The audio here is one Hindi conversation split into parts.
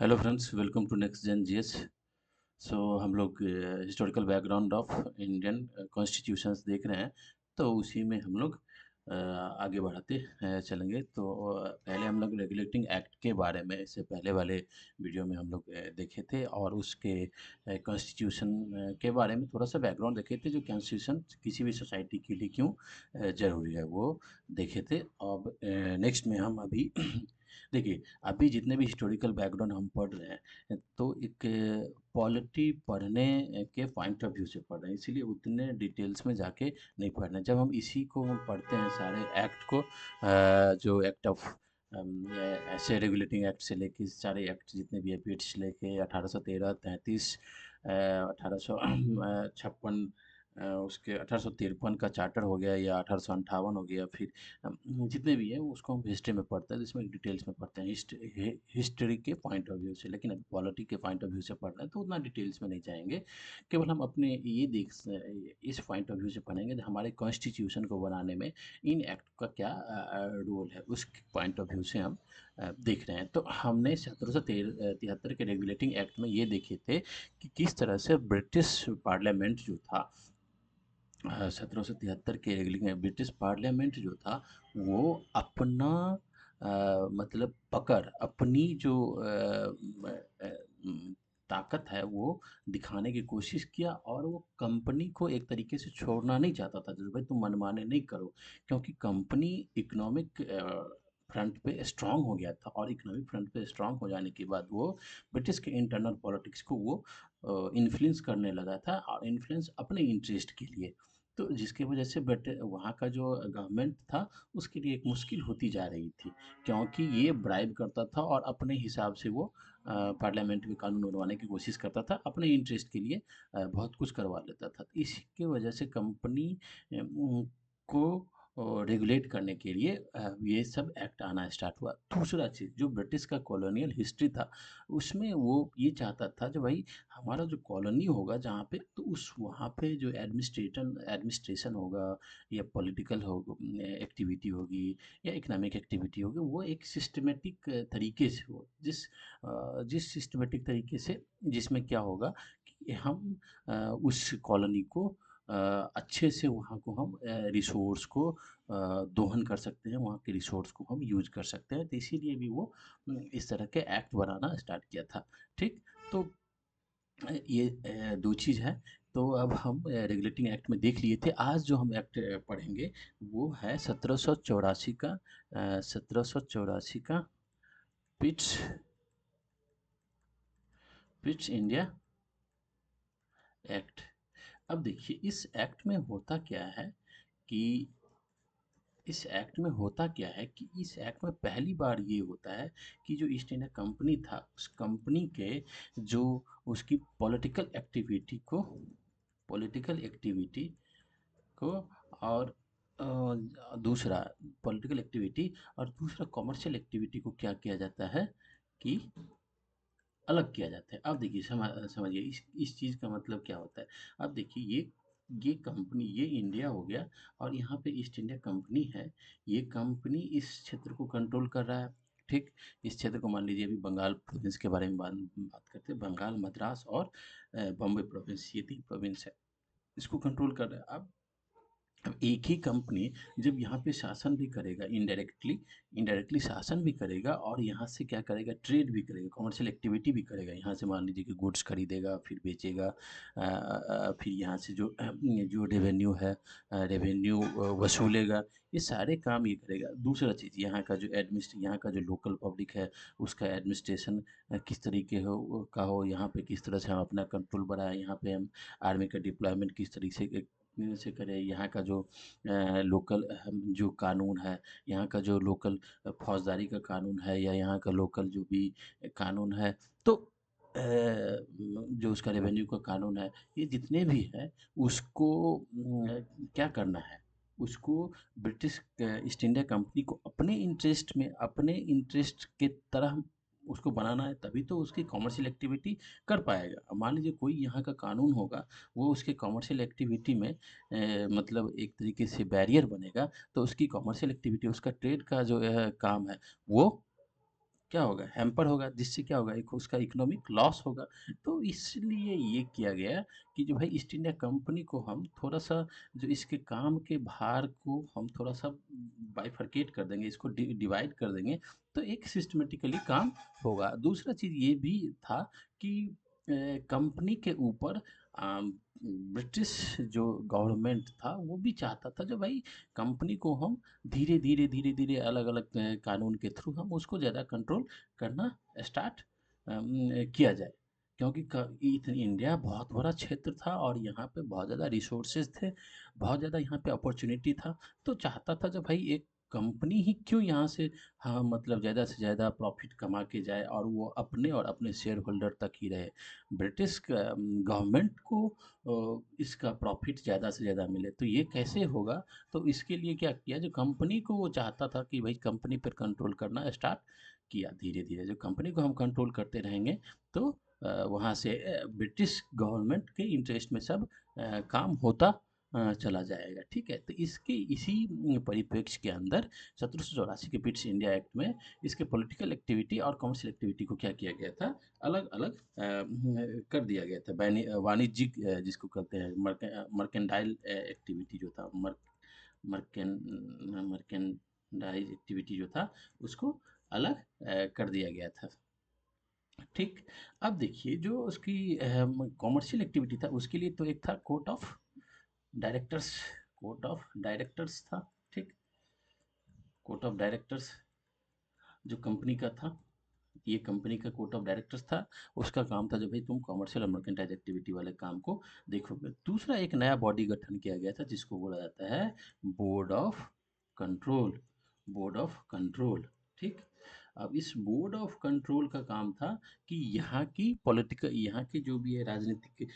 Hello friends, welcome to next gen GS. So हम लोग historical background of Indian constitutions देख रहे हैं। तो उसी में हम लोग आगे बढ़ाते चलेंगे। तो पहले हम लोग रेगुलेटिंग एक्ट के बारे में इससे पहले वाले वीडियो में हम लोग देखे थे, और उसके कॉन्स्टिट्यूशन के बारे में थोड़ा सा बैकग्राउंड देखे थे, जो कॉन्स्टिट्यूशन किसी भी सोसाइटी के लिए क्यों ज़रूरी है वो देखे थे। अब नेक्स्ट में हम अभी देखिए, अभी जितने भी हिस्टोरिकल बैकग्राउंड हम पढ़ रहे हैं, तो एक पॉलिटी पढ़ने के पॉइंट ऑफ व्यू से पढ़ रहे हैं, इसीलिए उतने डिटेल्स में जाके नहीं पढ़ना। जब हम इसी को हम पढ़ते हैं सारे एक्ट को, जो एक्ट ऑफ ऐसे रेगुलेटिंग एक्ट से लेके सारे एक्ट जितने भी है, पिट्स लेके 1813, 33, 1856, उसके 1853 का चार्टर हो गया, या 1858 हो गया, फिर जितने भी हैं उसको हम हिस्ट्री में पढ़ते हैं, जिसमें डिटेल्स में पढ़ते हैं हिस्ट्री के पॉइंट ऑफ व्यू से। लेकिन अभी पॉलिटी के पॉइंट ऑफ व्यू से पढ़ रहे हैं तो उतना डिटेल्स में नहीं जाएंगे। केवल हम अपने ये इस पॉइंट ऑफ व्यू से पढ़ेंगे कि हमारे कॉन्स्टिट्यूशन को बनाने में इन एक्ट का क्या रोल है, उस पॉइंट ऑफ व्यू से हम देख रहे हैं। तो हमने 1773 के रेगुलेटिंग एक्ट में ये देखे थे कि किस तरह से ब्रिटिश पार्लियामेंट जो था, 1773 के ब्रिटिश पार्लियामेंट जो था, वो अपना मतलब पकड़, अपनी जो ताकत है वो दिखाने की कोशिश किया, और वो कंपनी को एक तरीके से छोड़ना नहीं चाहता था, जो भाई तुम मनमाने नहीं करो। क्योंकि कंपनी इकोनॉमिक फ्रंट पे स्ट्रांग हो गया था, और इकोनॉमिक फ्रंट पे स्ट्रांग हो जाने के बाद वो ब्रिटिश के इंटरनल पॉलिटिक्स को वो इन्फ्लुएंस करने लगा था, और इन्फ्लुएंस अपने इंटरेस्ट के लिए। तो जिसकी वजह से बट वहाँ का जो गवर्नमेंट था, उसके लिए एक मुश्किल होती जा रही थी, क्योंकि ये ब्राइब करता था और अपने हिसाब से वो पार्लियामेंट में कानून बनवाने की कोशिश करता था, अपने इंटरेस्ट के लिए बहुत कुछ करवा लेता था। तो इसकी वजह से कंपनी को रेगुलेट करने के लिए ये सब एक्ट आना स्टार्ट हुआ। दूसरा चीज़, जो ब्रिटिश का कॉलोनियल हिस्ट्री था, उसमें वो ये चाहता था जो भाई हमारा जो कॉलोनी होगा जहाँ पे, तो उस वहाँ पे जो एडमिनिस्ट्रेशन होगा, या पॉलिटिकल हो एक्टिविटी होगी, या इकोनॉमिक एक्टिविटी होगी, वो एक सिस्टमेटिक तरीके से हो, जिस सिस्टमेटिक तरीके से, जिसमें क्या होगा कि हम उस कॉलोनी को अच्छे से वहाँ को हम रिसोर्स को दोहन कर सकते हैं, वहाँ के रिसोर्स को हम यूज कर सकते हैं। तो इसीलिए भी वो इस तरह के एक्ट बनाना स्टार्ट किया था। ठीक। तो ये दो चीज़ है। तो अब हम रेगुलेटिंग एक्ट में देख लिए थे। आज जो हम एक्ट पढ़ेंगे वो है 1784 का, 1784 का पिट्स पिट्स इंडिया एक्ट। अब देखिए, इस एक्ट में होता क्या है कि इस एक्ट में पहली बार ये होता है कि जो ईस्ट इंडिया कंपनी था, उस कंपनी के जो उसकी पॉलिटिकल एक्टिविटी को, और दूसरा पॉलिटिकल एक्टिविटी, और दूसरा कॉमर्शियल एक्टिविटी को क्या किया जाता है कि अलग किया जाता है। अब देखिए, समझिए इस चीज़ का मतलब क्या होता है। अब देखिए, ये कंपनी, ये इंडिया हो गया, और यहाँ पे ईस्ट इंडिया कंपनी है। ये कंपनी इस क्षेत्र को कंट्रोल कर रहा है। ठीक। इस क्षेत्र को मान लीजिए, अभी बंगाल प्रोविंस के बारे में बात करते हैं। बंगाल, मद्रास और बॉम्बे प्रोविंस, ये 3 प्रोविंस है, इसको कंट्रोल कर रहा है। अब एक ही कंपनी जब यहाँ पे शासन भी करेगा, इनडायरेक्टली शासन भी करेगा, और यहाँ से क्या करेगा, ट्रेड भी करेगा, कमर्शियल एक्टिविटी भी करेगा। यहाँ से मान लीजिए कि गुड्स खरीदेगा, फिर बेचेगा, फिर यहाँ से जो रेवेन्यू है, रेवेन्यू वसूलेगा, ये सारे काम ये करेगा। दूसरा चीज़, यहाँ का जो लोकल पब्लिक है, उसका एडमिनिस्ट्रेशन किस तरीके का हो, यहाँ पे किस तरह से हम अपना कंट्रोल बढ़ाएं, यहाँ पे हम आर्मी का डिप्लॉयमेंट किस तरीके से करें, यहाँ का जो लोकल जो कानून है, यहाँ का जो लोकल फौजदारी का कानून है, या यहाँ का लोकल जो भी कानून है, तो जो उसका रेवेन्यू का कानून है, ये जितने भी है, उसको क्या करना है, उसको ब्रिटिश ईस्ट इंडिया कंपनी को अपने इंटरेस्ट के तरह उसको बनाना है, तभी तो उसकी कॉमर्शियल एक्टिविटी कर पाएगा। अब मान लीजिए कोई यहाँ का कानून होगा, वो उसके कॉमर्शियल एक्टिविटी में मतलब एक तरीके से बैरियर बनेगा, तो उसकी कॉमर्शियल एक्टिविटी, उसका ट्रेड का जो काम है, वो क्या होगा, हैम्पर होगा, जिससे क्या होगा, एक उसका इकोनॉमिक लॉस होगा। तो इसलिए ये किया गया कि जो भाई ईस्ट इंडिया कंपनी को हम थोड़ा-सा, जो इसके काम के भार को हम थोड़ा-सा बाइफरकेट कर देंगे, इसको डिवाइड कर देंगे, तो एक सिस्टमैटिकली काम होगा। दूसरा चीज़ ये भी था कि कंपनी के ऊपर ब्रिटिश जो गवर्नमेंट था, वो भी चाहता था जो भाई कंपनी को हम धीरे-धीरे अलग-अलग कानून के थ्रू हम उसको ज़्यादा कंट्रोल करना स्टार्ट किया जाए। क्योंकि इंडिया बहुत बड़ा क्षेत्र था और यहाँ पे बहुत ज़्यादा रिसोर्सेज थे, बहुत ज़्यादा यहाँ पे अपॉर्चुनिटी था। तो चाहता था जब भाई एक कंपनी ही क्यों यहाँ से, हाँ, मतलब ज़्यादा से ज़्यादा प्रॉफिट कमा के जाए और वो अपने और अपने शेयर होल्डर तक ही रहे। ब्रिटिश गवर्नमेंट को इसका प्रॉफिट ज़्यादा से ज़्यादा मिले, तो ये कैसे होगा? तो इसके लिए क्या किया, जो कंपनी को वो चाहता था कि भाई कंपनी पर कंट्रोल करना स्टार्ट किया धीरे धीरे। जो कंपनी को हम कंट्रोल करते रहेंगे तो वहाँ से ब्रिटिश गवर्नमेंट के इंटरेस्ट में सब काम होता चला जाएगा। ठीक है, तो इसके इसी परिप्रेक्ष्य के अंदर 1784 के ब्रिटिश इंडिया एक्ट में इसके पॉलिटिकल एक्टिविटी और कमर्शियल एक्टिविटी को क्या किया गया था, अलग अलग कर दिया गया था। वाणिज्यिक जिसको कहते हैं मर्केंटाइल एक्टिविटी जो था, मर्केन मर्केंडाइज एक्टिविटी जो था, उसको अलग कर दिया गया था। ठीक। अब देखिए जो उसकी कॉमर्शियल एक्टिविटी था, उसके लिए तो एक था डायरेक्टर्स कोर्ट ऑफ डायरेक्टर्स था। ठीक। कोर्ट ऑफ डायरेक्टर्स जो कंपनी का था, ये कंपनी का कोर्ट ऑफ डायरेक्टर्स था। उसका काम था जो भाई तुम कॉमर्शियल और मर्केंटाइज एक्टिविटी वाले काम को देखोगे। दूसरा एक नया बॉडी गठन किया गया था जिसको बोला जाता है board of control. Board of control. ठीक। अब इस बोर्ड ऑफ कंट्रोल का काम था कि यहाँ के जो भी है राजनीतिक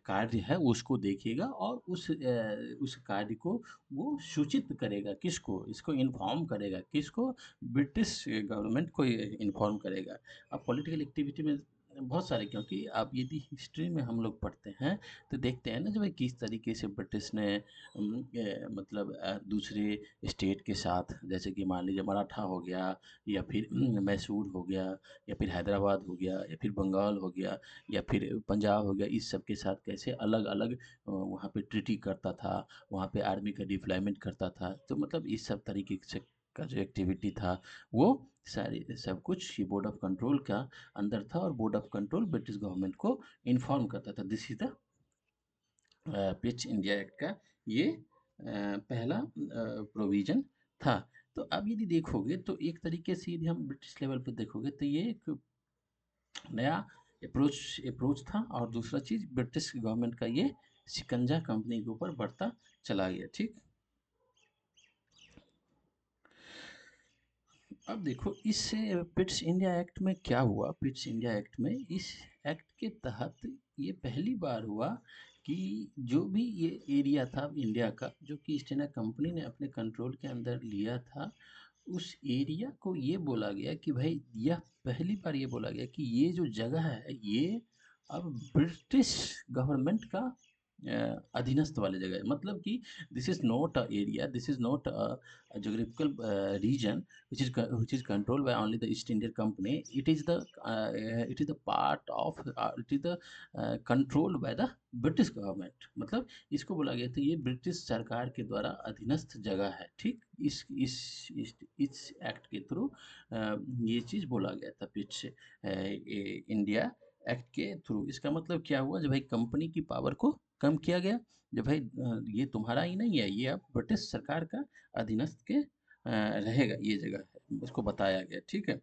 कार्य है उसको देखेगा और उस कार्य को वो सूचित करेगा, किसको, इसको इन्फॉर्म करेगा, किसको, ब्रिटिश गवर्नमेंट को इन्फॉर्म करेगा। अब पॉलिटिकल एक्टिविटी में बहुत सारे, क्योंकि आप यदि हिस्ट्री में हम लोग पढ़ते हैं तो देखते हैं ना जो भाई किस तरीके से ब्रिटिश ने मतलब दूसरे स्टेट के साथ, जैसे कि मान लीजिए मराठा हो गया, या फिर मैसूर हो गया, या फिर हैदराबाद हो गया, या फिर बंगाल हो गया, या फिर पंजाब हो गया, इस सब के साथ कैसे अलग अलग वहाँ पे ट्रीटी करता था, वहाँ पे आर्मी का डिप्लॉयमेंट करता था। तो मतलब इस सब तरीके से का जो एक्टिविटी था, वो सारी सब कुछ ये बोर्ड ऑफ कंट्रोल का अंदर था, और board of control British government को इन्फॉर्म करता था। This is the pitch India act का ये पहला प्रोविजन था। तो अब यदि देखोगे तो एक तरीके से यदि हम ब्रिटिश लेवल पे देखोगे तो ये एक नया अप्रोच था, और दूसरा चीज़ ब्रिटिश गवर्नमेंट का ये शिकंजा कंपनी के ऊपर बढ़ता चला गया। ठीक। अब देखो इस पिट्स इंडिया एक्ट में क्या हुआ। पिट्स इंडिया एक्ट में, इस एक्ट के तहत ये पहली बार हुआ कि जो भी ये एरिया था इंडिया का जो कि ईस्ट इंडिया कंपनी ने अपने कंट्रोल के अंदर लिया था, उस एरिया को ये बोला गया कि भाई, यह पहली बार ये बोला गया कि ये जो जगह है ये अब ब्रिटिश गवर्नमेंट का अधीनस्थ वाली जगह है। मतलब कि this is not a area, this is not a geographical region which is controlled by only the East India Company. It is the part of it is the controlled by the British government. मतलब इसको बोला गया था ये ब्रिटिश सरकार के द्वारा अधीनस्थ जगह है। ठीक। इस एक्ट के थ्रू ये चीज़ बोला गया था पिच इंडिया एक्ट के थ्रू। इसका मतलब क्या हुआ, जब भाई कंपनी की पावर को कम किया गया, जब भाई ये तुम्हारा ही नहीं है, ये अब ब्रिटिश सरकार का अधीनस्थ के रहेगा, ये जगह है, उसको बताया गया। ठीक है।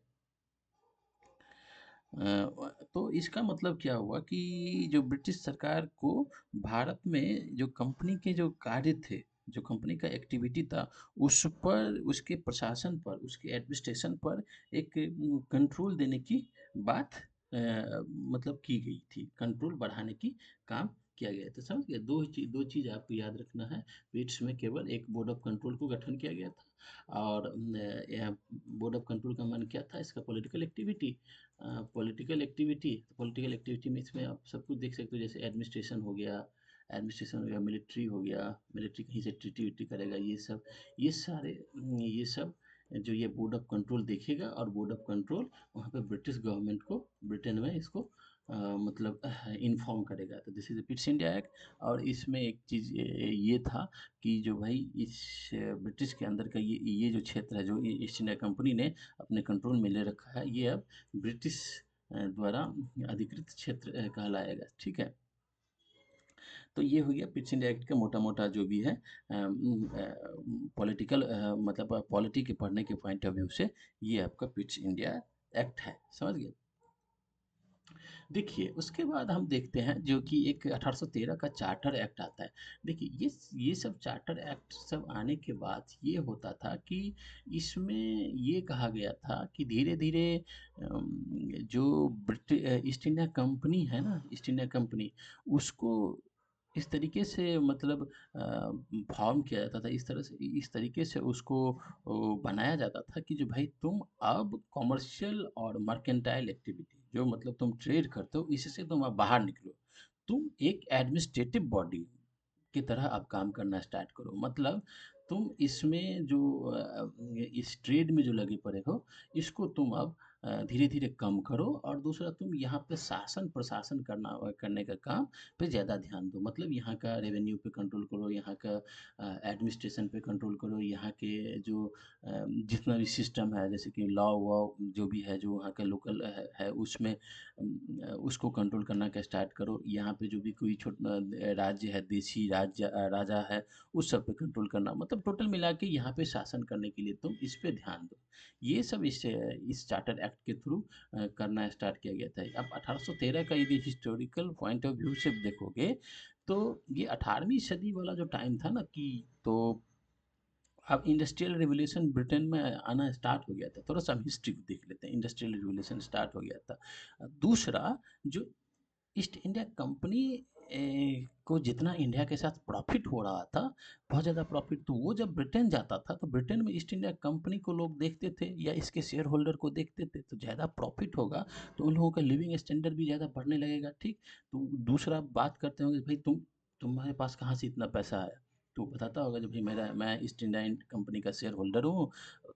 तो इसका मतलब क्या हुआ कि जो ब्रिटिश सरकार को भारत में जो कंपनी के जो कार्य थे, जो कंपनी का एक्टिविटी था, उस पर, उसके प्रशासन पर, उसके एडमिनिस्ट्रेशन पर एक कंट्रोल देने की बात मतलब की गई थी, कंट्रोल बढ़ाने की काम किया गया। तो समझ गए, दो चीज़ आपको याद रखना है। ब्रिट्स में केवल एक बोर्ड ऑफ कंट्रोल को गठन किया गया था, और बोर्ड ऑफ कंट्रोल का मन क्या था, इसका पॉलिटिकल एक्टिविटी में इसमें आप सब कुछ देख सकते हो, जैसे एडमिनिस्ट्रेशन हो गया, मिलिट्री हो गया, मिलिट्री कहीं से ट्रीटी विटी करेगा, ये सब, ये सारे ये सब जो ये बोर्ड ऑफ कंट्रोल देखेगा, और बोर्ड ऑफ कंट्रोल वहाँ पे ब्रिटिश गवर्नमेंट को, ब्रिटेन में इसको मतलब इन्फॉर्म करेगा। तो this is the Pitt's India act. और इसमें एक चीज़ ये था कि जो भाई इस ब्रिटिश के अंदर का ये जो क्षेत्र है, जो ईस्ट इंडिया कंपनी ने अपने कंट्रोल में ले रखा है, ये अब ब्रिटिश द्वारा अधिकृत क्षेत्र कहलाएगा। ठीक है। तो ये हो गया पिट्स इंडिया एक्ट का मोटा-मोटा जो भी है पॉलिटिकल मतलब पॉलिटी के पढ़ने के पॉइंट ऑफ व्यू से ये आपका पिट्स इंडिया एक्ट है। समझ गए? देखिए, उसके बाद हम देखते हैं जो कि एक 1813 का चार्टर एक्ट आता है। देखिए, ये सब चार्टर एक्ट सब आने के बाद ये होता था कि इसमें ये कहा गया था कि धीरे-धीरे जो ईस्ट इंडिया कंपनी है ना, ईस्ट इंडिया कंपनी, उसको इस तरीके से मतलब फ़ॉर्म किया जाता था, इस तरीके से उसको बनाया जाता था कि जो भाई तुम अब कॉमर्शियल और मर्केंटाइल एक्टिविटी, जो मतलब तुम ट्रेड करते हो, इससे तुम अब बाहर निकलो। तुम एक एडमिनिस्ट्रेटिव बॉडी की तरह अब काम करना स्टार्ट करो। मतलब तुम इसमें जो इस ट्रेड में जो लगे पड़े हो, इसको तुम अब धीरे-धीरे कम करो, और दूसरा तुम यहाँ पे शासन प्रशासन करने का काम पे ज़्यादा ध्यान दो। मतलब यहाँ का रेवेन्यू पे कंट्रोल करो, यहाँ का एडमिनिस्ट्रेशन पे कंट्रोल करो, यहाँ के जो जितना भी सिस्टम है, जैसे कि लॉ वॉ जो भी है, जो वहाँ का लोकल है उसमें उसको कंट्रोल करना का स्टार्ट करो। यहाँ पे जो भी कोई राज्य है, देशी राजा है, उस सब पे कंट्रोल करना। मतलब टोटल मिला के यहाँ पे शासन करने के लिए तुम इस पे ध्यान दो। ये सब इस चार्टर एक्ट के थ्रू करना स्टार्ट किया गया था। अब 1813 का यदि हिस्टोरिकल पॉइंट ऑफ व्यू से देखोगे, तो ये 18वीं सदी वाला जो टाइम था ना, कि तो अब इंडस्ट्रियल रिवॉल्यूशन ब्रिटेन में आना स्टार्ट हो गया था। थोड़ा-सा हम हिस्ट्री को देख लेते हैं। इंडस्ट्रियल रिवॉल्यूशन स्टार्ट हो गया था। दूसरा, जो ईस्ट इंडिया कंपनी को जितना इंडिया के साथ प्रॉफ़िट हो रहा था, बहुत ज़्यादा प्रॉफ़िट, तो वो जब ब्रिटेन जाता था, तो ब्रिटेन में ईस्ट इंडिया कंपनी को लोग देखते थे या इसके शेयर होल्डर को देखते थे, तो ज़्यादा प्रॉफ़िट होगा, तो उन लोगों का लिविंग स्टैंडर्ड भी ज़्यादा बढ़ने लगेगा, ठीक? तो दूसरा बात करते होंगे, भाई तुम्हारे पास कहाँ से इतना पैसा आया? तो बताता होगा, जब भाई मैं ईस्ट इंडिया कंपनी का शेयर होल्डर हूँ,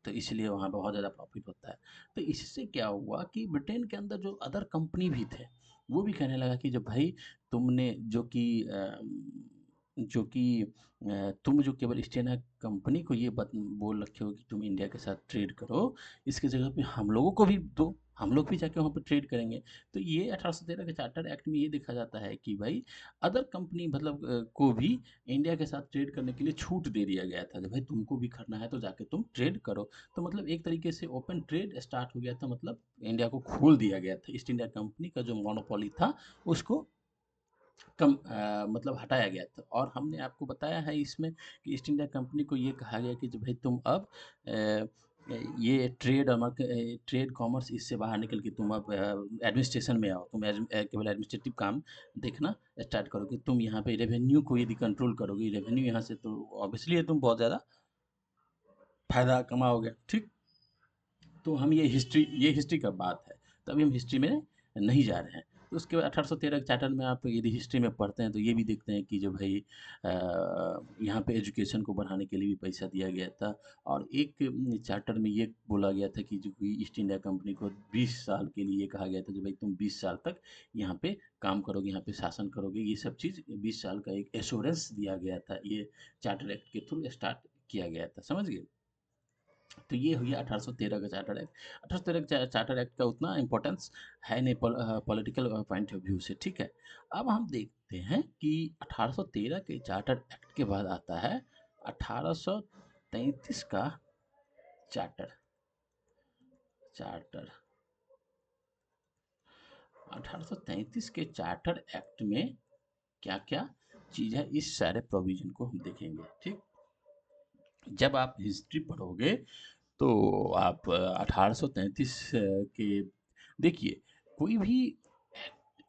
तो इसलिए वहाँ बहुत ज़्यादा प्रॉफ़िट होता है। तो इससे क्या हुआ कि ब्रिटेन के अंदर जो अदर कंपनी भी थे, वो भी कहने लगा कि जब भाई तुमने तुम जो केवल ईस्ट इंडिया कंपनी को ये बोल रखे हो कि तुम इंडिया के साथ ट्रेड करो, इसकी जगह पे हम लोगों को भी दो, हम लोग भी जाके वहाँ पे ट्रेड करेंगे। तो ये 1813 के चार्टर एक्ट में ये देखा जाता है कि भाई अदर कंपनी मतलब को भी इंडिया के साथ ट्रेड करने के लिए छूट दे दिया गया था कि भाई तुमको भी करना है तो जाके तुम ट्रेड करो। तो मतलब एक तरीके से ओपन ट्रेड स्टार्ट हो गया था, मतलब इंडिया को खोल दिया गया था। ईस्ट इंडिया कंपनी का जो मोनोपोली था, उसको मतलब हटाया गया था। और हमने आपको बताया है इसमें कि ईस्ट इंडिया कंपनी को ये कहा गया कि जो भाई तुम अब ये ट्रेड कॉमर्स इससे बाहर निकल के तुम अब एडमिनिस्ट्रेशन में आओ। तुम केवल एडमिनिस्ट्रेटिव काम देखना स्टार्ट करोगे। तुम यहाँ पे रेवेन्यू को यदि कंट्रोल करोगे, रेवेन्यू यहाँ से तो ऑब्वियसली तुम बहुत ज़्यादा फ़ायदा कमाओगे, ठीक? तो हम ये हिस्ट्री का बात है, तो अभी हम हिस्ट्री में नहीं जा रहे हैं। तो उसके बाद 1813 के चार्टर में आप यदि हिस्ट्री में पढ़ते हैं, तो ये भी देखते हैं कि जो भाई यहाँ पे एजुकेशन को बढ़ाने के लिए भी पैसा दिया गया था। और एक चार्टर में ये बोला गया था कि जो कि ईस्ट इंडिया कंपनी को 20 साल के लिए कहा गया था, जो भाई तुम 20 साल तक यहाँ पे काम करोगे, यहाँ पे शासन करोगे। ये सब चीज़ 20 साल का एक एश्योरेंस दिया गया था, ये चार्टर एक्ट के थ्रू स्टार्ट किया गया था। समझ गए? तो ये हो गया 1813 का चार्टर एक्ट। 1813 का चार्टर एक्ट का उतना इम्पोर्टेंस है नहीं पॉलिटिकल पॉइंट ऑफ व्यू से, ठीक है। अब हम देखते हैं कि 1813 के चार्टर एक्ट के बाद आता है 1833 का चार्टर चार्टर 1833 के चार्टर एक्ट में क्या क्या चीज़ है, इस सारे प्रोविजन को हम देखेंगे, ठीक। जब आप हिस्ट्री पढ़ोगे, तो आप 1833 के देखिए, कोई भी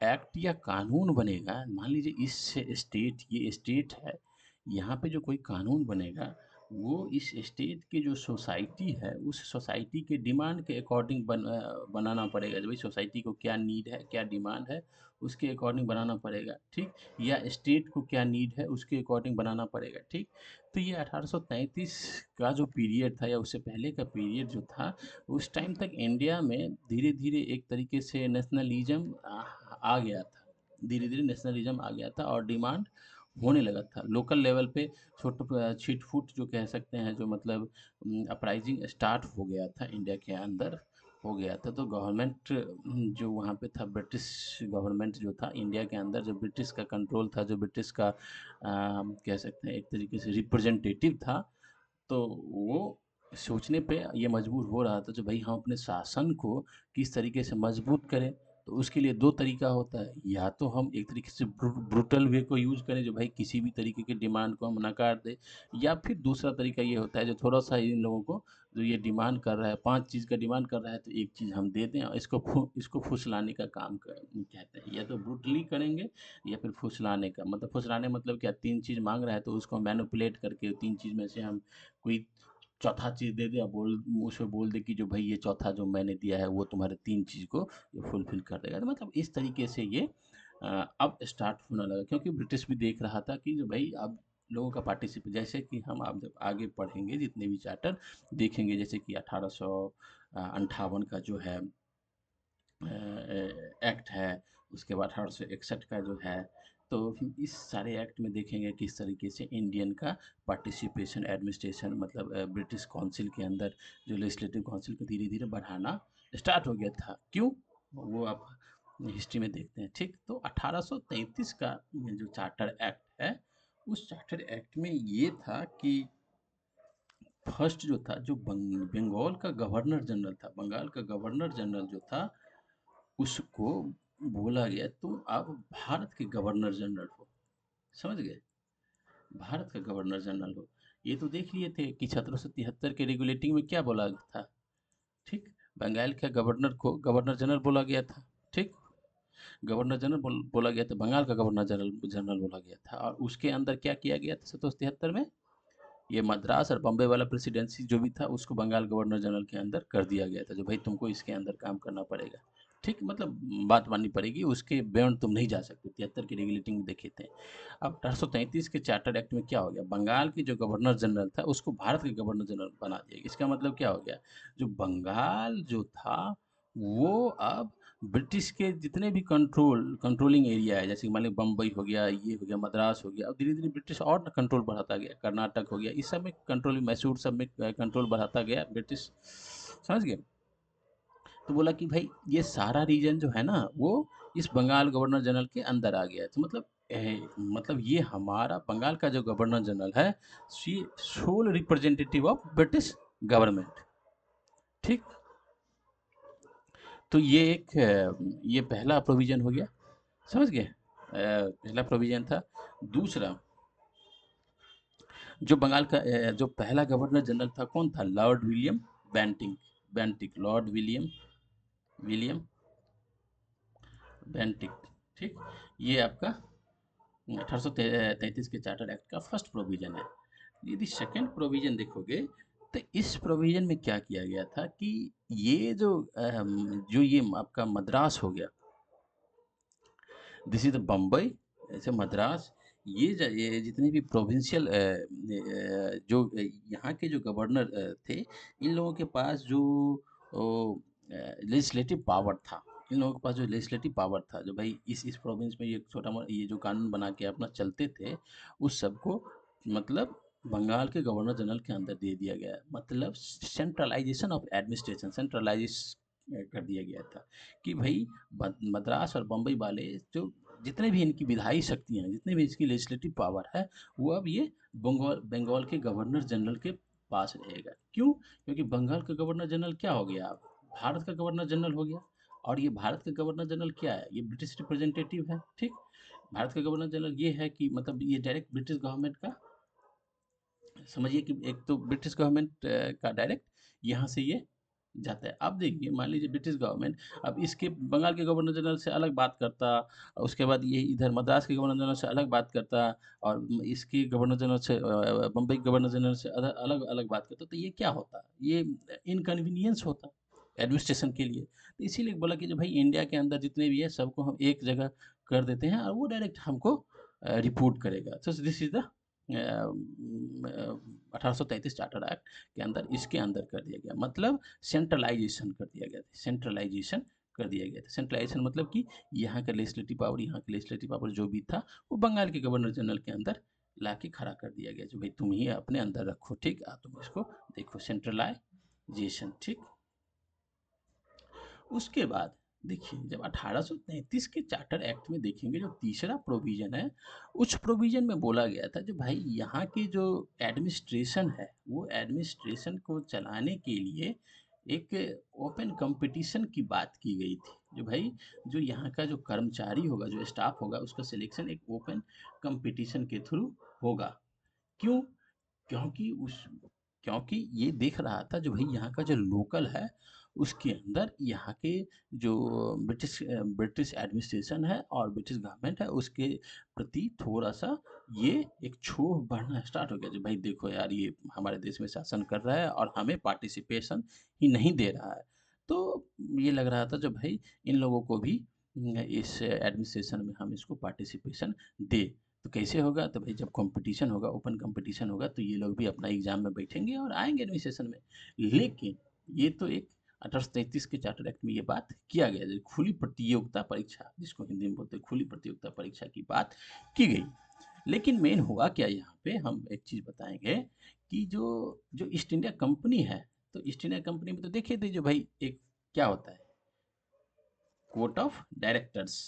एक्ट या कानून बनेगा, मान लीजिए इस स्टेट, ये स्टेट है, यहाँ पे जो कोई कानून बनेगा, वो इस स्टेट की जो सोसाइटी है, उस सोसाइटी के डिमांड के अकॉर्डिंग बनाना पड़ेगा। जो भाई सोसाइटी को क्या नीड है, क्या डिमांड है, उसके अकॉर्डिंग बनाना पड़ेगा, ठीक? या स्टेट को क्या नीड है, उसके अकॉर्डिंग बनाना पड़ेगा, ठीक? तो ये 1833 का जो पीरियड था या उससे पहले का पीरियड जो था, उस टाइम तक इंडिया में धीरे-धीरे एक तरीके से नेशनलिज़्म आ गया था। धीरे-धीरे नेशनलिज़्म आ गया था और डिमांड होने लगा था। लोकल लेवल पे छिट-फुट जो कह सकते हैं, जो मतलब अपराइज़िंग स्टार्ट हो गया था इंडिया के अंदर, हो गया था। तो गवर्नमेंट जो वहाँ पे था, ब्रिटिश गवर्नमेंट जो था इंडिया के अंदर, जो ब्रिटिश का कंट्रोल था, जो ब्रिटिश का कह सकते हैं एक तरीके से रिप्रेजेंटेटिव था, तो वो सोचने पे ये मजबूर हो रहा था जो भाई हम अपने शासन को किस तरीके से मजबूत करें। तो उसके लिए दो तरीका होता है, या तो हम एक तरीके से ब्रूटल वे को यूज़ करें जो भाई किसी भी तरीके की डिमांड को हम नकार दें, या फिर दूसरा तरीका ये होता है जो थोड़ा सा इन लोगों को, जो ये डिमांड कर रहा है, पांच चीज़ का डिमांड कर रहा है, तो एक चीज़ हम दे दें और इसको फुसलाने का काम कहते हैं। या तो ब्रूटली करेंगे या फिर फुसलाने का मतलब, फुसलाने मतलब क्या, तीन चीज़ मांग रहा है तो उसको मैनिपुलेट करके तीन चीज़ में से हम कोई चौथा चीज़ दे दे या उसमें बोल दे कि जो भाई ये चौथा जो मैंने दिया है वो तुम्हारे तीन चीज़ को ये फुलफिल कर देगा। तो मतलब इस तरीके से ये अब स्टार्ट होने लगा, क्योंकि ब्रिटिश भी देख रहा था कि जो भाई अब लोगों का पार्टिसिपेट, जैसे कि हम आप जब आगे पढ़ेंगे जितने भी चार्टर देखेंगे, जैसे कि 1858 का जो है एक्ट है, उसके बाद 1861 का जो है, तो इस सारे एक्ट में देखेंगे किस तरीके से इंडियन का पार्टिसिपेशन एडमिनिस्ट्रेशन, मतलब ब्रिटिश काउंसिल के अंदर जो लेजिस्लेटिव काउंसिल को धीरे धीरे बढ़ाना स्टार्ट हो गया था। क्यों, वो आप हिस्ट्री में देखते हैं, ठीक? तो 1833 का जो चार्टर एक्ट है, उस चार्टर एक्ट में ये था कि फर्स्ट जो था, जो बंगाल का गवर्नर जनरल था, बंगाल का गवर्नर जनरल जो था, उसको बोला गया तुम अब भारत के गवर्नर जनरल हो। समझ गए? भारत का गवर्नर जनरल हो। ये तो देख लिए थे कि 1773 के रेगुलेटिंग में क्या बोला था, ठीक? बंगाल के गवर्नर को गवर्नर जनरल बोला गया था, ठीक? गवर्नर जनरल बोला गया था, बंगाल का गवर्नर जनरल जनरल बोला गया था। और उसके अंदर क्या किया गया था 1773 में, ये मद्रास और बम्बई वाला प्रेसिडेंसी जो भी था उसको बंगाल गवर्नर जनरल के अंदर कर दिया गया था, जो भाई तुमको इसके अंदर काम करना पड़ेगा, ठीक? मतलब बात माननी पड़ेगी, उसके बियॉन्ड तुम नहीं जा सकते। 73 की रेगुलेटिंग में देखे थे। अब 1833 के चार्टर एक्ट में क्या हो गया, बंगाल के जो गवर्नर जनरल था उसको भारत के गवर्नर जनरल बना दिया गया। इसका मतलब क्या हो गया, जो बंगाल जो था वो अब ब्रिटिश के जितने भी कंट्रोलिंग एरिया है, जैसे कि मान लीजिए बम्बई हो गया, ये हो गया, मद्रास हो गया, अब धीरे धीरे ब्रिटिश और कंट्रोल बढ़ाता गया, कर्नाटक हो गया, इस सब में कंट्रोल, मैसूर सब में कंट्रोल बढ़ाता गया ब्रिटिश। समझ गए? तो बोला कि भाई ये सारा रीजन जो है ना वो इस बंगाल गवर्नर जनरल के अंदर आ गया है। तो मतलब मतलब ये हमारा बंगाल का जो गवर्नर जनरल है, sole representative of British government, ठीक? तो ये एक ये पहला प्रोविजन हो गया। समझ गए? पहला प्रोविजन था। दूसरा, जो बंगाल का जो पहला गवर्नर जनरल था कौन था, Lord William Bentinck. Lord William William Bentinck, ठीक? ये आपका 1833 के चार्टर एक्ट का फर्स्ट प्रोविजन है। यदि सेकंड प्रोविजन देखोगे, तो इस प्रोविजन में क्या किया गया था कि ये जो ये आपका मद्रास हो गया, दिस इज द बम्बई, ऐसे मद्रास, ये जितने भी प्रोविंशियल जो यहाँ के जो गवर्नर थे, इन लोगों के पास जो लेजिस्लेटिव पावर था, इन लोगों के पास जो लेजिस्लेटिव पावर था, जो भाई इस प्रोविंस में ये छोटा मोटा ये जो कानून बना के अपना चलते थे, उस सबको मतलब बंगाल के गवर्नर जनरल के अंदर दे दिया गया। मतलब सेंट्रलाइजेशन ऑफ एडमिनिस्ट्रेशन, सेंट्रलाइज कर दिया गया था कि भाई मद्रास और बम्बई वाले जो जितने भी इनकी विधायी शक्तियाँ हैं, जितने भी इसकी लेजिस्लेटिव पावर है, वो अब ये बंगाल बंगाल के गवर्नर जनरल के पास रहेगा। क्यों? क्योंकि बंगाल का गवर्नर जनरल क्या हो गया, अब भारत का गवर्नर जनरल हो गया। और ये भारत का गवर्नर जनरल क्या है, ये ब्रिटिश रिप्रेजेंटेटिव है, ठीक? भारत का गवर्नर जनरल ये है कि मतलब ये डायरेक्ट ब्रिटिश गवर्नमेंट का, समझिए कि एक तो ब्रिटिश गवर्नमेंट का डायरेक्ट यहाँ से ये जाता है। अब देखिए मान लीजिए ब्रिटिश गवर्नमेंट अब इसके बंगाल के गवर्नर जनरल से अलग बात करता, उसके बाद ये इधर मद्रास के गवर्नर जनरल से अलग बात करता और इसके गवर्नर जनरल से बम्बई के गवर्नर जनरल से अलग अलग बात करता, तो ये क्या होता? ये इनकन्वीनियंस होता एडमिनिस्ट्रेशन के लिए। तो इसीलिए बोला कि जो भाई इंडिया के अंदर जितने भी है सबको हम एक जगह कर देते हैं और वो डायरेक्ट हमको रिपोर्ट करेगा। तो this is the 1833 charter act के अंदर इसके अंदर कर दिया गया, मतलब सेंट्रलाइजेशन कर दिया गया था। सेंट्रलाइजेशन कर दिया गया था। सेंट्रलाइजेशन मतलब कि यहाँ का लेजिस्लेटिव पावर, यहाँ का लेजिस्लेटिव पावर जो भी था वो बंगाल के गवर्नर जनरल के अंदर ला के खड़ा कर दिया गया, जो भाई तुम ही अपने अंदर रखो, ठीक, तुम इसको देखो, सेंट्रलाइजेशन, ठीक। उसके बाद देखिए जब 1833 के चार्टर एक्ट में देखेंगे जो तीसरा प्रोविजन है, उस प्रोविजन में बोला गया था जो भाई यहाँ की जो एडमिनिस्ट्रेशन है वो एडमिनिस्ट्रेशन को चलाने के लिए एक ओपन कंपटीशन की बात की गई थी। जो भाई जो यहाँ का जो कर्मचारी होगा, जो स्टाफ होगा, उसका सिलेक्शन एक ओपन कंपटीशन के थ्रू होगा। क्यों? क्योंकि उस क्योंकि ये देख रहा था जो भाई यहाँ का जो लोकल है उसके अंदर यहाँ के जो ब्रिटिश एडमिनिस्ट्रेशन है और ब्रिटिश गवर्नमेंट है उसके प्रति थोड़ा सा ये एक क्षोभ बढ़ना स्टार्ट हो गया। जो भाई देखो यार ये हमारे देश में शासन कर रहा है और हमें पार्टिसिपेशन ही नहीं दे रहा है। तो ये लग रहा था जो भाई इन लोगों को भी इस एडमिनिस्ट्रेशन में हम इसको पार्टिसिपेशन दे। तो कैसे होगा? तो भाई जब कंपटीशन होगा, ओपन कंपटीशन होगा, तो ये लोग भी अपना एग्जाम में बैठेंगे और आएंगे एडमिनिस्ट्रेशन में। लेकिन ये तो एक 1833 के चार्टर एक्ट में ये बात किया गया, जो खुली प्रतियोगिता परीक्षा, जिसको हिंदी में बोलते हैं खुली प्रतियोगिता परीक्षा की बात की गई। लेकिन मेन हुआ क्या यहाँ पे, हम एक चीज़ बताएंगे कि जो जो ईस्ट इंडिया कंपनी है, तो ईस्ट इंडिया कंपनी में तो देखिए थे जो भाई एक क्या होता है, court of directors.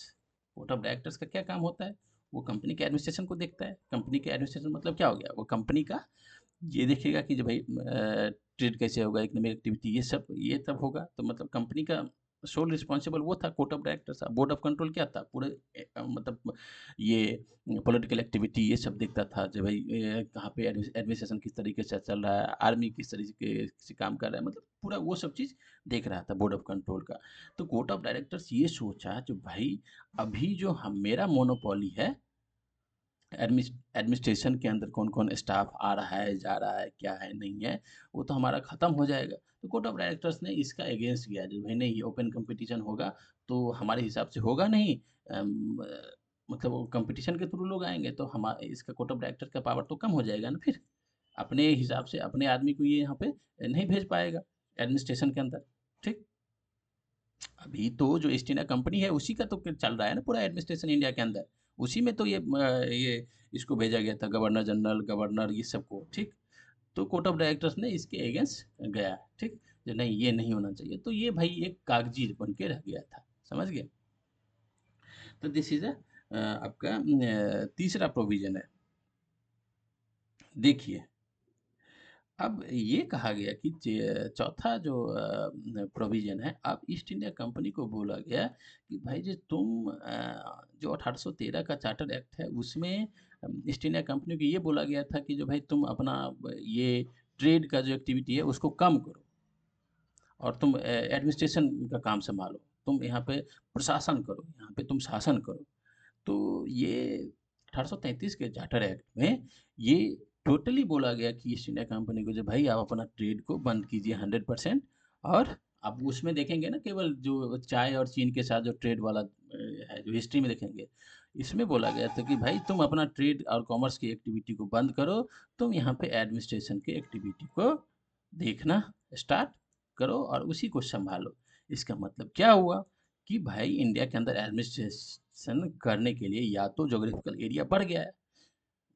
Court of directors का क्या काम होता है? वो कंपनी के एडमिनिस्ट्रेशन को देखता है। कंपनी के एडमिनिस्ट्रेशन मतलब क्या हो गया? वो कंपनी का ये देखेगा कि जो भाई ट्रेड कैसे होगा, इकोनॉमिक एक्टिविटी, ये सब होगा। तो मतलब कंपनी का सोल रिस्पॉन्सिबल वो था, court of directors. Board of control क्या था? पूरे मतलब ये पॉलिटिकल एक्टिविटी ये सब देखता था, जो भाई कहाँ पे एडमिनिस्ट्रेशन किस तरीके से चल रहा है, आर्मी किस तरीके से काम कर रहा है, मतलब पूरा वो सब चीज़ देख रहा था बोर्ड ऑफ कंट्रोल का। तो कोर्ट ऑफ डायरेक्टर्स ये सोचा जो भाई अभी जो हम मेरा मोनोपोली है एडमिनिस्ट्रेशन के अंदर, कौन कौन स्टाफ आ रहा है, जा रहा है, क्या है, नहीं है, वो तो हमारा ख़त्म हो जाएगा। तो कोर्ट ऑफ डायरेक्टर्स ने इसका अगेंस्ट किया, जो भाई नहीं, ये ओपन कंपटीशन होगा तो हमारे हिसाब से होगा नहीं। मतलब वो कंपटीशन के थ्रू लोग आएंगे तो हम इसका कोर्ट ऑफ डायरेक्टर का पावर तो कम हो जाएगा ना, फिर अपने हिसाब से अपने आदमी को ये यहाँ पे नहीं भेज पाएगा एडमिनिस्ट्रेशन के अंदर, ठीक। अभी तो जो ईस्ट इंडिया कंपनी है उसी का तो चल रहा है ना पूरा एडमिनिस्ट्रेशन इंडिया के अंदर। उसी में तो ये इसको भेजा गया था, गवर्नर जनरल, गवर्नर, ये सबको, ठीक। तो कोर्ट ऑफ डायरेक्टर्स ने इसके अगेंस्ट गया, ठीक, जो नहीं ये नहीं होना चाहिए। तो ये भाई एक कागजी बन के रह गया था, समझ गए। तो दिस इज आपका तीसरा प्रोविजन है। देखिए अब ये कहा गया कि चौथा जो प्रोविज़न है, अब ईस्ट इंडिया कंपनी को बोला गया कि भाई जो तुम जो 1813 का चार्टर एक्ट है उसमें ईस्ट इंडिया कंपनी को ये बोला गया था कि जो भाई तुम अपना ये ट्रेड का जो एक्टिविटी है उसको कम करो और तुम एडमिनिस्ट्रेशन का काम संभालो, तुम यहाँ पे प्रशासन करो, यहाँ पे तुम शासन करो। तो ये 1833 के चार्टर एक्ट में ये टोटली बोला गया कि ईस्ट इंडिया कंपनी को जो भाई आप अपना ट्रेड को बंद कीजिए 100%। और आप उसमें देखेंगे ना, केवल जो चाय और चीन के साथ जो ट्रेड वाला है, जो हिस्ट्री में देखेंगे, इसमें बोला गया था कि भाई तुम अपना ट्रेड और कॉमर्स की एक्टिविटी को बंद करो, तुम यहाँ पे एडमिनिस्ट्रेशन की एक्टिविटी को देखना स्टार्ट करो और उसी को संभालो। इसका मतलब क्या हुआ कि भाई इंडिया के अंदर एडमिनिस्ट्रेशन करने के लिए या तो ज्योग्राफिकल एरिया बढ़ गया है,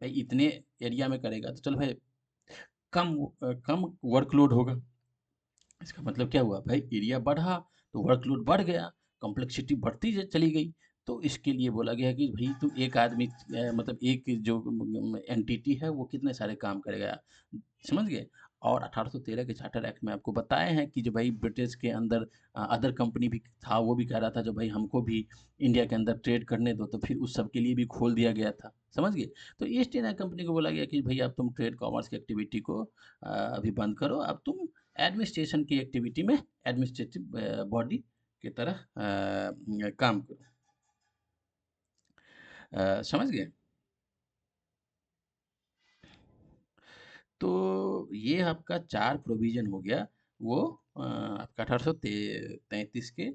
भाई इतने एरिया में करेगा तो चल भाई कम वर्कलोड होगा। इसका मतलब क्या हुआ भाई, एरिया बढ़ा तो वर्कलोड बढ़ गया, कॉम्प्लेक्सिटी बढ़ती चली गई। तो इसके लिए बोला गया कि भाई तुम एक आदमी मतलब एक जो एंटिटी है वो कितने सारे काम करेगा, समझ गए। और 1813 के चार्टर एक्ट में आपको बताए हैं कि जो भाई ब्रिटिश के अंदर अदर कंपनी भी था, वो भी कह रहा था जो भाई हमको भी इंडिया के अंदर ट्रेड करने दो, तो फिर उस सब के लिए भी खोल दिया गया था, समझ गए। तो ईस्ट इंडिया कंपनी को बोला गया कि भाई अब तुम ट्रेड कॉमर्स की एक्टिविटी को अभी बंद करो, अब तुम एडमिनिस्ट्रेशन की एक्टिविटी में एडमिनिस्ट्रेटिव बॉडी की तरह काम करो। समझ गए? तो ये आपका 4 प्रोविज़न हो गया, वो आपका 1833 के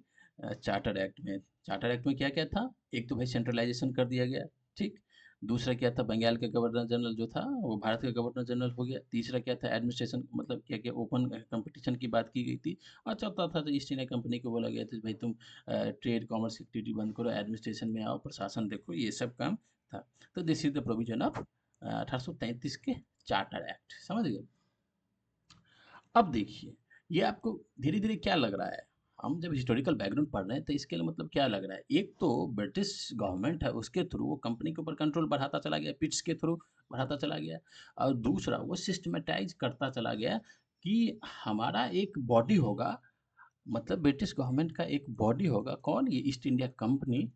चार्टर एक्ट में। चार्टर एक्ट में क्या-क्या था? एक तो भाई सेंट्रलाइज़ेशन कर दिया गया, ठीक? दूसरा क्या था? बंगाल का गवर्नर जनरल जो था, वो भारत का गवर्नर जनरल हो गया। तीसरा क्या था? एडमिनिस्ट्रेशन, मतलब क्या-क्या ओपन कॉम्पिटिशन की बात की गई थी। और चौथा था तो ईस्ट इंडिया कंपनी को बोला गया था भाई तुम ट्रेड कॉमर्स एक्टिविटी बंद करो, एडमिनिस्ट्रेशन में आओ, प्रशासन देखो, ये सब काम था। तो this is the provision of 1833 के चार्टर एक्ट। समझ गए? अब देखिए, ये आपको धीरे-धीरे क्या लग रहा है? हम जब हिस्टोरिकल बैकग्राउंड पढ़ रहे हैं तो इसके लिए मतलब क्या लग रहा है? एक तो ब्रिटिश गवर्नमेंट है, उसके थ्रू वो कंपनी के ऊपर कंट्रोल बढ़ाता चला गया, पिट्स के थ्रू बढ़ाता चला गया। और दूसरा वो सिस्टमैटाइज़ करता चला गया कि हमारा एक बॉडी होगा, मतलब ब्रिटिश गवर्नमेंट का एक बॉडी होगा, कौन? ये ईस्ट इंडिया कंपनी।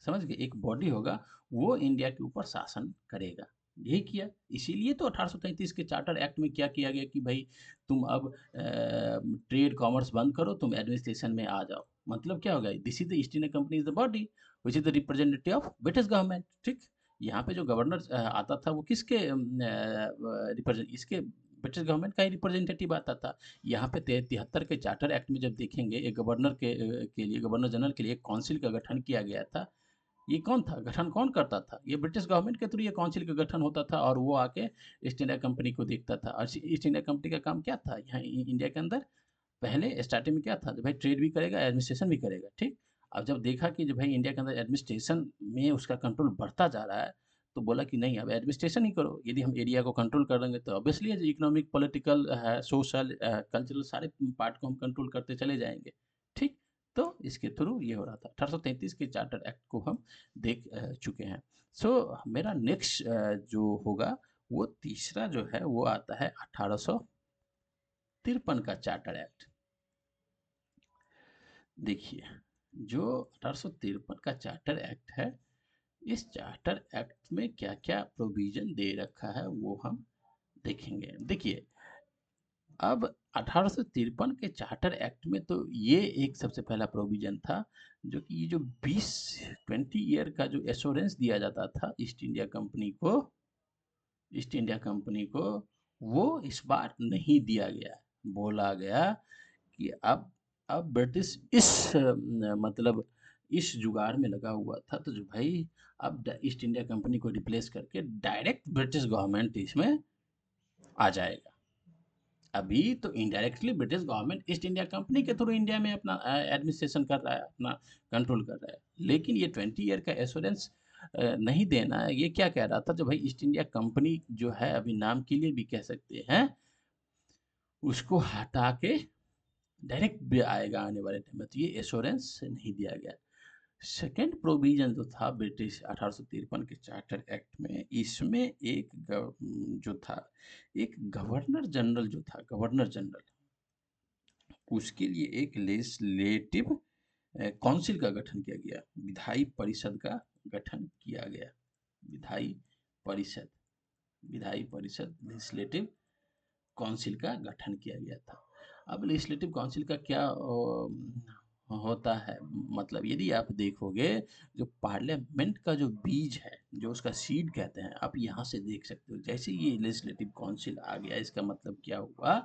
समझ गए? एक बॉडी होगा, वो इंडिया के ऊपर शासन करेगा। यही किया। इसीलिए तो 1833 के चार्टर एक्ट में क्या किया गया कि भाई तुम अब ट्रेड कॉमर्स बंद करो, तुम एडमिनिस्ट्रेशन में आ जाओ। मतलब क्या होगा? This is the east India company is the body which is the representative of British government. ठीक? यहाँ पे जो गवर्नर आता था वो किसके रिप्रेजेंट, इसके ब्रिटिश गवर्नमेंट का ही रिप्रेजेंटेटिव आता था। यहाँ पे 73 के चार्टर एक्ट में जब देखेंगे, एक गवर्नर के लिए, गवर्नर जनरल के लिए एक काउंसिल का गठन किया गया था। ये कौन था? गठन कौन करता था? ये ब्रिटिश गवर्नमेंट के थ्रू ये काउंसिल का गठन होता था और वो आके ईस्ट इंडिया कंपनी को देखता था। और ईस्ट इंडिया कंपनी का काम क्या था यहाँ इंडिया के अंदर? पहले स्टार्टिंग में क्या था? जो भाई ट्रेड भी करेगा, एडमिनिस्ट्रेशन भी करेगा, ठीक? अब जब देखा कि जो भाई इंडिया के अंदर एडमिनिस्ट्रेशन में उसका कंट्रोल बढ़ता जा रहा है, तो बोला कि नहीं, अब एडमिनिस्ट्रेशन ही करो। यदि हम एरिया को कंट्रोल कर लेंगे तो obviously economic, political, social, cultural सारे पार्ट को हम कंट्रोल करते चले जाएंगे, ठीक? तो इसके थ्रू ये हो रहा था। 1833 के चार्टर एक्ट को हम देख चुके हैं। सो मेरा नेक्स्ट जो होगा, वो तीसरा जो है वो आता है 1853 का चार्टर एक्ट। देखिए, जो 1853 का चार्टर एक्ट है, इस चार्टर एक्ट में क्या-क्या प्रोविज़न दे रखा है वो हम देखेंगे। देखिए, अब 1853 के चार्टर एक्ट में तो ये एक सबसे पहला प्रोविज़न था, जो कि ये जो 20 ईयर का जो एश्योरेंस दिया जाता था ईस्ट इंडिया कंपनी को, वो इस बार नहीं दिया गया। बोला गया कि अब ब्रिटिश इस मतलब इस जुगाड़ में लगा हुआ था, तो जो भाई अब ईस्ट इंडिया कंपनी को रिप्लेस करके डायरेक्ट ब्रिटिश गवर्नमेंट इसमें आ जाएगा। अभी तो indirectly British government east India company के थ्रू इंडिया में अपना एडमिनिस्ट्रेशन कर रहा है, अपना कंट्रोल कर रहा है। लेकिन ये 20 ईयर का एश्योरेंस नहीं देना है। ये क्या कह रहा था? जो भाई ईस्ट इंडिया कंपनी जो है, अभी नाम के लिए भी कह सकते हैं, उसको हटा के डायरेक्ट भी आएगा आने वाले टाइम में, तो ये एश्योरेंस नहीं दिया गया। सेकेंड प्रोविजन जो था ब्रिटिश 1853 के चार्टर एक्ट में, इसमें एक जो था, एक गवर्नर जनरल जो था, गवर्नर जनरल, उसके लिए एक लेजिस्लेटिव काउंसिल का गठन किया गया, विधायी परिषद का गठन किया गया। विधायी परिषद विधायी परिषद लेजिस्लेटिव काउंसिल का गठन किया गया था। अब लेजिस्लेटिव काउंसिल का क्या होता है? मतलब यदि आप देखोगे, जो पार्लियामेंट का जो बीज है, जो उसका सीड कहते हैं, आप यहाँ से देख सकते हो। जैसे ये लेजिस्लेटिव काउंसिल आ गया, इसका मतलब क्या हुआ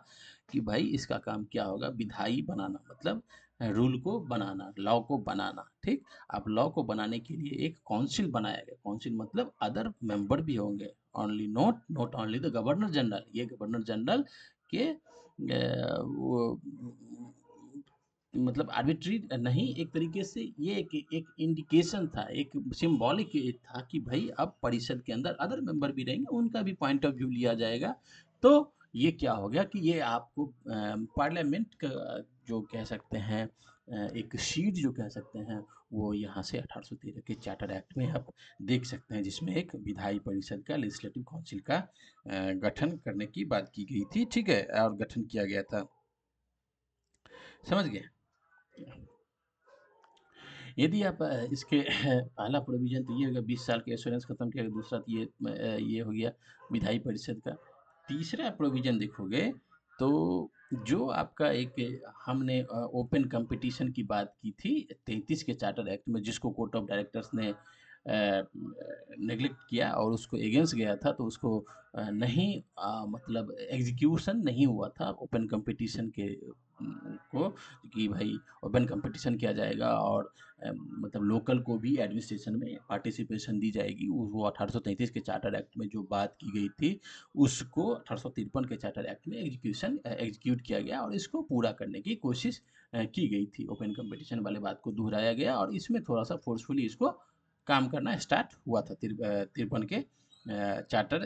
कि भाई इसका काम क्या होगा? विधायी बनाना, मतलब रूल को बनाना, लॉ को बनाना, ठीक? अब लॉ को बनाने के लिए एक काउंसिल बनाया गया। काउंसिल मतलब अदर मेंबर भी होंगे, only not only the governor general. ये गवर्नर जनरल के वो मतलब आर्बिट्री नहीं, एक तरीके से ये एक इंडिकेशन था, एक सिंबॉलिक था कि भाई अब परिषद के अंदर अदर मेंबर भी रहेंगे, उनका भी पॉइंट ऑफ व्यू लिया जाएगा। तो ये क्या हो गया कि ये आपको पार्लियामेंट का जो कह सकते हैं, एक सीट जो कह सकते हैं, वो यहाँ से 1813 के चार्टर एक्ट में आप देख सकते हैं, जिसमें एक विधायी परिषद का, लेजिस्लेटिव काउंसिल का गठन करने की बात की गई थी, ठीक है, और गठन किया गया था। समझ गए? यदि आप इसके पहला प्रोविज़न तो ये हो गया, 20 साल के एश्योरेंस खत्म किया गया। दूसरा तो ये हो गया विधायी परिषद का। तीसरा प्रोविज़न देखोगे तो जो आपका एक हमने ओपन कंपटीशन की बात की थी 33 के चार्टर एक्ट में, जिसको कोर्ट ऑफ डायरेक्टर्स ने नेग्लेक्ट किया और उसको अगेंस्ट गया था, तो उसको नहीं मतलब एग्जीक्यूशन नहीं हुआ था ओपन कंपटीशन के को, कि भाई ओपन कंपटीशन किया जाएगा और मतलब लोकल को भी एडमिनिस्ट्रेशन में पार्टिसिपेशन दी जाएगी। वो 1833 के चार्टर एक्ट में जो बात की गई थी, उसको 1853 के चार्टर एक्ट में एग्जीक्यूट किया गया और इसको पूरा करने की कोशिश की गई थी। ओपन कंपटीशन वाले बात को दोहराया गया और इसमें थोड़ा सा फोर्सफुली इसको काम करना स्टार्ट हुआ था 53 के चार्टर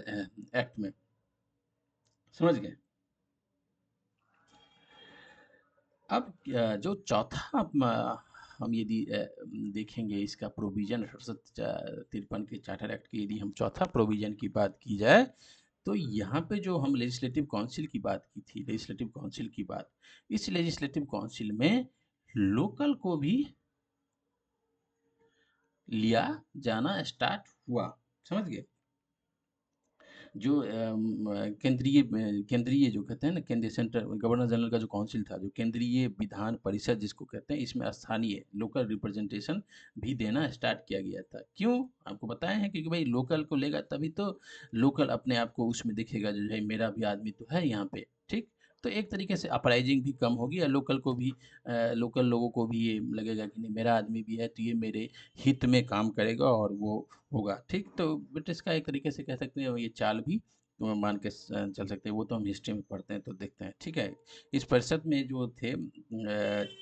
एक्ट में। समझ गए? अब जो चौथा हम यदि देखेंगे इसका प्रोविजन 1853 के चार्टर एक्ट के, यदि हम चौथा प्रोविजन की बात की जाए, तो यहाँ पे जो हम लेजिस्लेटिव काउंसिल की बात की थी, लेजिस्लेटिव काउंसिल की बात, इस लेजिस्लेटिव काउंसिल में लोकल को भी लिया जाना स्टार्ट हुआ। समझ गए? जो केंद्रीय जो कहते हैं ना, केंद्रीय सेंट्रल गवर्नर जनरल का जो काउंसिल था, जो केंद्रीय विधान परिषद जिसको कहते हैं, इसमें स्थानीय लोकल रिप्रेजेंटेशन भी देना स्टार्ट किया गया था। क्यों? आपको बताए हैं, क्योंकि भाई लोकल को लेगा तभी तो लोकल अपने आप को उसमें दिखेगा, जो है मेरा भी आदमी तो है यहाँ पे। ठीक, तो एक तरीके से अपराइजिंग भी कम होगी और लोकल को भी लोकल लोगों को भी ये लगेगा कि नहीं, मेरा आदमी भी है तो ये मेरे हित में काम करेगा और वो होगा। ठीक, तो ब्रिटिश का एक तरीके से कह सकते हैं ये चाल भी मान के चल सकते हैं। वो तो हम हिस्ट्री में पढ़ते हैं तो देखते हैं। ठीक है, इस परिषद में जो थे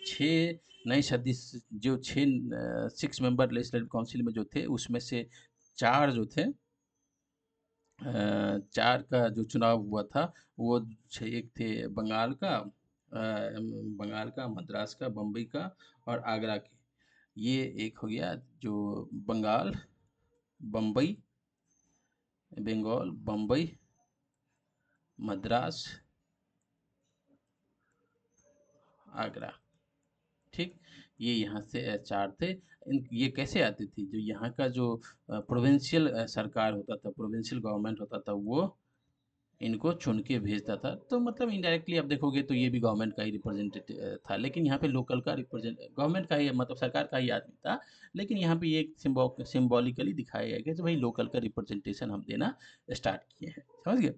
6 नए सदस्य, जो 6 मेंबर लेजिस्लेटिव काउंसिल में जो थे, उसमें से 4 जो थे, 4 का जो चुनाव हुआ था, वो एक थे बंगाल का, मद्रास का, बम्बई का और आगरा के। ये एक हो गया जो बंगाल, बम्बई, बंगाल, बम्बई, मद्रास, आगरा। ठीक, ये यहाँ से 4 थे। ये कैसे आते थे? जो यहाँ का जो प्रोविंशियल सरकार होता था, प्रोविंशियल गवर्नमेंट होता था, वो इनको चुन के भेजता था। तो मतलब इनडायरेक्टली आप देखोगे तो ये भी गवर्नमेंट का ही रिप्रेजेंटेटिव था, लेकिन यहाँ पे लोकल का रिप्रेजेंट गवर्नमेंट का ही, मतलब सरकार का ही आदमी था। लेकिन यहाँ पे ये एक सिम्बॉलिकली दिखाया गया कि भाई लोकल का रिप्रेजेंटेशन हम देना स्टार्ट किए हैं। समझ गए?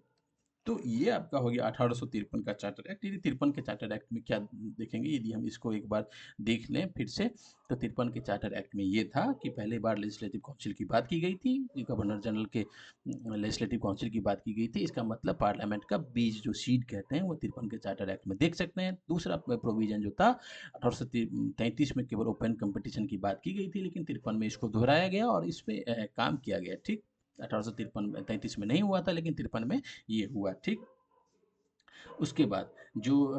तो ये आपका हो गया 1853 का चार्टर एक्ट। यदि 53 के चार्टर एक्ट में क्या देखेंगे, यदि हम इसको एक बार देख लें फिर से, तो 53 के चार्टर एक्ट में ये था कि पहले बार लेजिस्लेटिव काउंसिल की बात की गई थी, गवर्नर जनरल के लेजिस्लेटिव काउंसिल की बात की गई थी। इसका मतलब पार्लियामेंट का बीज, जो सीड कहते हैं, वो 53 के चार्टर एक्ट में देख सकते हैं। दूसरा प्रोविजन जो था 1833 में केवल ओपन कंपटीशन की बात की गई थी, लेकिन 53 में इसको दोहराया गया और इस पर काम किया गया। ठीक, 1833 में नहीं हुआ था, लेकिन 53 में ये हुआ। ठीक, उसके बाद जो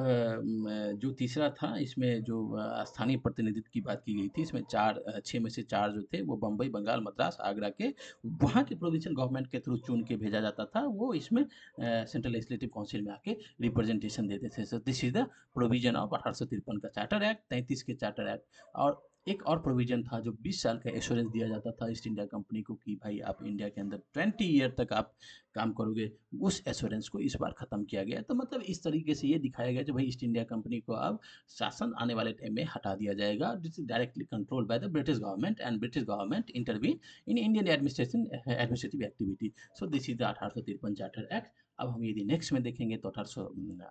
जो तीसरा था, इसमें जो स्थानीय प्रतिनिधित्व की बात की गई थी, इसमें 6 में से 4 जो थे वो बम्बई, बंगाल, मद्रास, आगरा के, वहाँ के प्रोविंशियल गवर्नमेंट के थ्रू चुन के भेजा जाता था। वो इसमें सेंट्रल लेजिस्लेटिव काउंसिल में आके रिप्रेजेंटेशन देते थे। सो this is the provision of 1853 का चार्टर एक्ट, 33 के चार्टर एक्ट। और एक और प्रोविजन था जो 20 साल का एश्योरेंस दिया जाता था ईस्ट इंडिया कंपनी को, कि भाई आप इंडिया के अंदर 20 ईयर तक आप काम करोगे। उस एश्योरेंस को इस बार खत्म किया गया। तो मतलब इस तरीके से ये दिखाया गया कि भाई ईस्ट इंडिया कंपनी को अब शासन आने वाले टाइम में हटा दिया जाएगा। This is directly control by the British government and British government intervene in Indian administrative activity. So this is the 1853 charter act. अब हम यदि नेक्स्ट में देखेंगे तो 1800,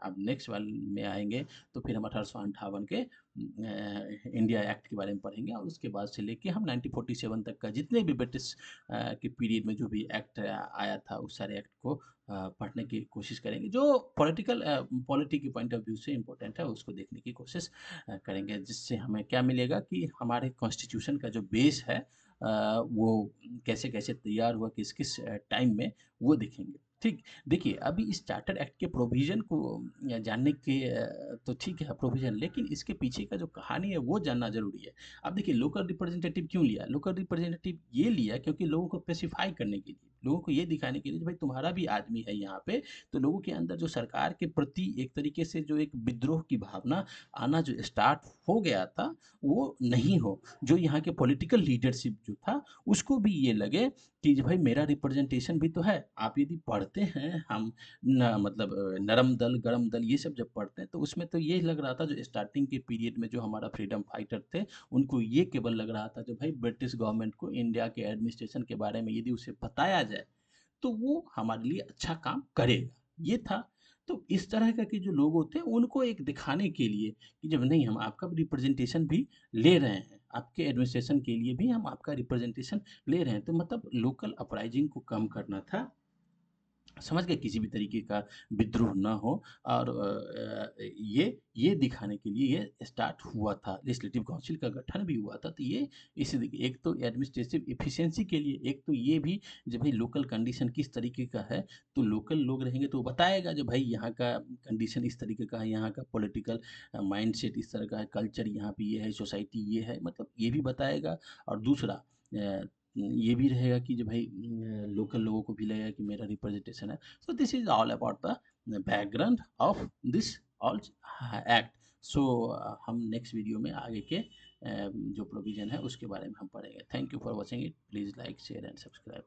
अब नेक्स्ट वाले में आएंगे तो फिर हम 1858 के इंडिया एक्ट के बारे में पढ़ेंगे, और उसके बाद से लेके हम 1947 तक का जितने भी ब्रिटिश के पीरियड में जो भी एक्ट आया था, उस सारे एक्ट को पढ़ने की कोशिश करेंगे। जो पॉलिटी के पॉइंट ऑफ व्यू से इम्पोर्टेंट है उसको देखने की कोशिश करेंगे, जिससे हमें क्या मिलेगा कि हमारे कॉन्स्टिट्यूशन का जो बेस है वो कैसे कैसे तैयार हुआ, किस किस टाइम में, वो देखेंगे। ठीक, देखिए अभी इस चार्टर एक्ट के प्रोविज़न को जानने के तो ठीक है प्रोविज़न, लेकिन इसके पीछे का जो कहानी है वो जानना ज़रूरी है। अब देखिए लोकल रिप्रेजेंटेटिव क्यों लिया? लोकल रिप्रेजेंटेटिव ये लिया क्योंकि लोगों को स्पेसिफ़ाई करने के लिए, लोगों को ये दिखाने के लिए भाई तुम्हारा भी आदमी है यहाँ पे, तो लोगों के अंदर जो सरकार के प्रति एक तरीके से जो एक विद्रोह की भावना आना जो स्टार्ट हो गया था, वो नहीं हो। जो यहाँ के पॉलिटिकल लीडरशिप जो था, उसको भी ये लगे कि जो भाई मेरा रिप्रेजेंटेशन भी तो है। आप यदि पढ़ते हैं, हम न मतलब नरम दल, गरम दल ये सब जब पढ़ते हैं, तो उसमें तो ये लग रहा था जो स्टार्टिंग के पीरियड में जो हमारा फ्रीडम फाइटर थे, उनको ये केवल लग रहा था जो भाई ब्रिटिश गवर्नमेंट को इंडिया के एडमिनिस्ट्रेशन के बारे में यदि उसे बताया जाए, तो वो हमारे लिए अच्छा काम करेगा, ये था। तो इस तरह का कि जो लोग होते हैं, उनको एक दिखाने के लिए कि जब नहीं, हम आपका रिप्रेजेंटेशन भी ले रहे हैं, आपके एडमिनिस्ट्रेशन के लिए भी हम आपका रिप्रेजेंटेशन ले रहे हैं, तो मतलब लोकल अपराइजिंग को कम करना था, समझ गए, किसी भी तरीके का विद्रोह ना हो। और ये दिखाने के लिए ये स्टार्ट हुआ था, लेजिस्लेटिव काउंसिल का गठन भी हुआ था। तो ये एक तो एडमिनिस्ट्रेटिव एफिशिएंसी के लिए, एक तो ये भी जब भाई लोकल कंडीशन किस तरीके का है, तो लोकल लोग रहेंगे तो वो बताएगा जो भाई यहाँ का कंडीशन इस तरीके का है, यहाँ का पॉलिटिकल माइंडसेट इस तरह का है, कल्चर यहाँ पे ये है, सोसाइटी ये है, मतलब ये भी बताएगा। और दूसरा ये भी रहेगा कि जो भाई लोकल लोगों को भी लगेगा कि मेरा रिप्रेजेंटेशन है। So this is all about the background of this all act. So हम नेक्स्ट वीडियो में आगे के जो प्रोविजन है उसके बारे में हम पढ़ेंगे। Thank you for watching it, please like share and subscribe.